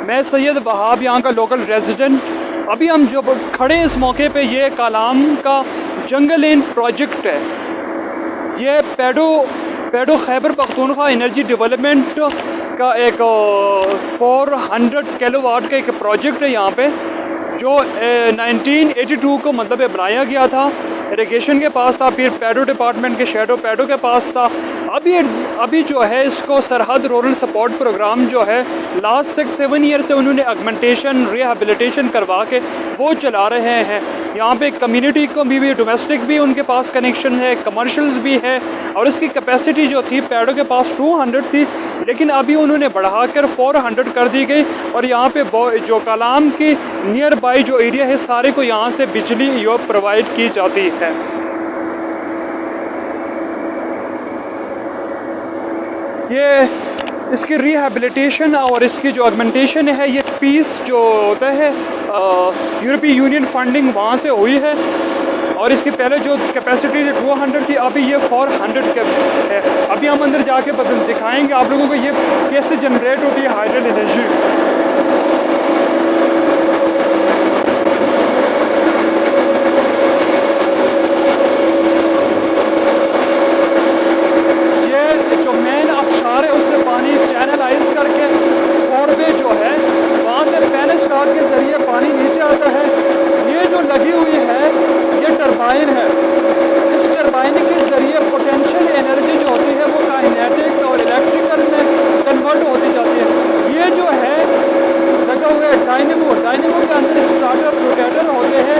मैं सैयद वहाब, यहाँ का लोकल रेजिडेंट। अभी हम जो खड़े हैं इस मौके पे, ये कालाम का जंगल इन प्रोजेक्ट है। ये पेडो खैबर पख्तूनख्वा एनर्जी डेवलपमेंट का एक 400 किलोवाट का एक प्रोजेक्ट है यहाँ पे, जो 1982 को मतलब बनाया गया था। इरिगेशन के पास था, फिर पेडो डिपार्टमेंट के शेडो पेडो के पास था। अभी जो है इसको सरहद रूरल सपोर्ट प्रोग्राम जो है लास्ट 6-7 ईयर से उन्होंने ऑगमेंटेशन रिहेबिलिटेशन करवा के वो चला रहे हैं। यहाँ पे कम्युनिटी को भी डोमेस्टिक भी उनके पास कनेक्शन है, कमर्शियल्स भी है। और इसकी कैपेसिटी जो थी पेडो के पास 200 थी, लेकिन अभी उन्होंने बढ़ाकर 400 कर दी गई। और यहाँ पे जो कालाम की नियर बाई जो एरिया है सारे को यहाँ से बिजली यो प्रोवाइड की जाती है। ये इसकी रिहेबिलिटेशन और इसकी जो ऑगमेंटेशन है, ये पीस जो होता है यूरोपीय यूनियन फंडिंग वहाँ से हुई है। और इसकी पहले जो कैपेसिटी 200 थी, अभी ये 400 है। अभी हम अंदर जाके दिखाएंगे आप लोगों को ये कैसे जनरेट होती है हाइड्रो एनर्जी। के जरिए पानी नीचे आता है। ये जो लगी हुई है ये टरबाइन है। इस टरबाइन के जरिए पोटेंशियल एनर्जी जो होती है वो काइनेटिक और इलेक्ट्रिकल में कन्वर्ट होती जाती है। ये जो है लगा हुआ है डायनेमो के अंदर स्टार्टर रोटेटर होते हैं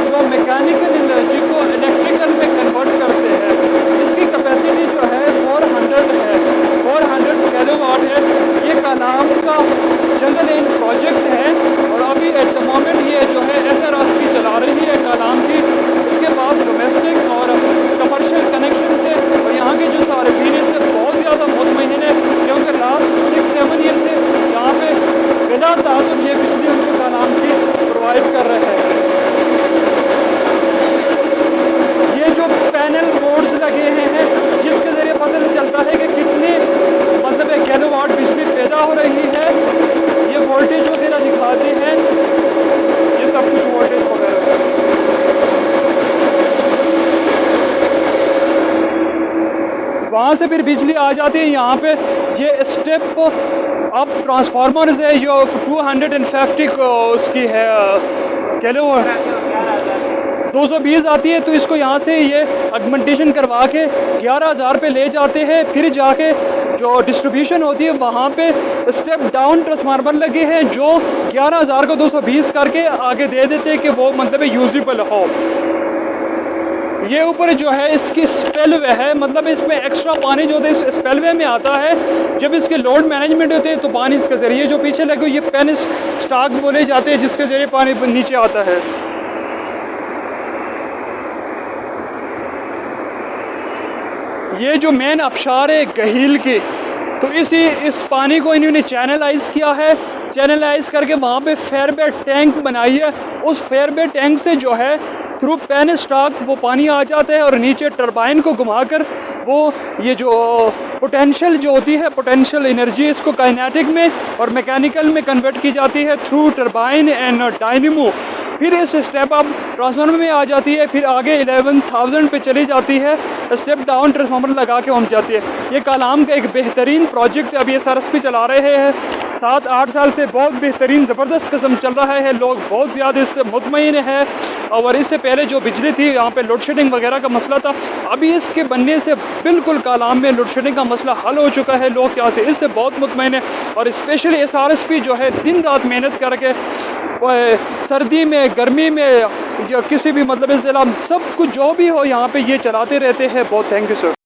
जो मैकेनिकल एनर्जी को इलेक्ट्रिकल में कन्वर्ट करते हैं। इसकी कैपेसिटी जो है 400 है, 400 किलोवाट है। ये कालाम का जंगल इन प्रोजेक्ट है और अभी एट द मोमेंट ये जो है SRSP चला रही है कालाम की। इसके पास डोमेस्टिक और कमर्शियल कनेक्शन है और यहाँ के जो सार्फिन इससे बहुत ज़्यादा मुतमईन है, क्योंकि लास्ट 6-7 ईयर से यहाँ पे बिना ताजुब ये बिजली उनको कालाम की प्रोवाइड कर रहे हैं। ये जो पैनल बोर्ड्स लगे हैं जिसके ज़रिए पता चलता है कि कितने मतलब 1 किलोवाट बिजली पैदा हो रही है। ये वोल्टेज वगैरह दिखाते हैं, ये सब कुछ वोल्टेज वगैरह। वहाँ से फिर बिजली आ जाती है यहाँ पे। ये स्टेप अप ट्रांसफार्मर्स है जो 250 उसकी है किलो 220 आती है। तो इसको यहाँ से ये ऑगमेंटेशन करवा के 11,000 पे ले जाते हैं। फिर जाके जो डिस्ट्रीब्यूशन होती है वहाँ पे स्टेप डाउन ट्रांसफार्मर लगे हैं जो 11,000 को 220 करके आगे दे देते हैं कि वो मतलब यूजेबल हो। ये ऊपर जो है इसकी स्पेलवे है, मतलब इसमें एक्स्ट्रा पानी जो होता है इस स्पेलवे में आता है। जब इसके लोड मैनेजमेंट होते हैं तो पानी इसके ज़रिए जो पीछे लगे ये पेन स्टॉक बोले जाते हैं जिसके ज़रिए पानी नीचे आता है। ये जो मेन आबशार है गहील की, तो इस पानी को इन्होंने चैनलाइज किया है। चैनलाइज करके वहाँ पे फेयरबेड टैंक बनाई है। उस फेयरबेड टैंक से जो है थ्रू पेन स्टॉक वो पानी आ जाता है और नीचे टरबाइन को घुमाकर वो ये जो पोटेंशियल जो होती है पोटेंशियल एनर्जी इसको काइनेटिक में और मैकेनिकल में कन्वर्ट की जाती है थ्रू टरबाइन एंड डायनेमो। फिर इस स्टेप अप ट्रांसफार्मर में आ जाती है, फिर आगे 11,000 पे चली जाती है। स्टेप डाउन ट्रांसफार्मर लगा के पहुँच जाती है। ये कालाम का एक बेहतरीन प्रोजेक्ट अभी SRSP चला रहे हैं। 7-8 साल से बहुत बेहतरीन ज़बरदस्त किस्म चल रहा है। लोग बहुत ज़्यादा इससे मुतमईन है। और इससे पहले जो बिजली थी यहाँ पे लोड शेडिंग वगैरह का मसला था, अभी इसके बनने से बिल्कुल कालाम में लोड शेडिंग का मसला हल हो चुका है। लोग यहाँ से इससे बहुत मुतमईन है। और स्पेशली SRSP जो है दिन रात मेहनत करके सर्दी में गर्मी में या किसी भी मतलब इस सब कुछ जो भी हो यहाँ पे ये चलाते रहते हैं। बहुत थैंक यू सर।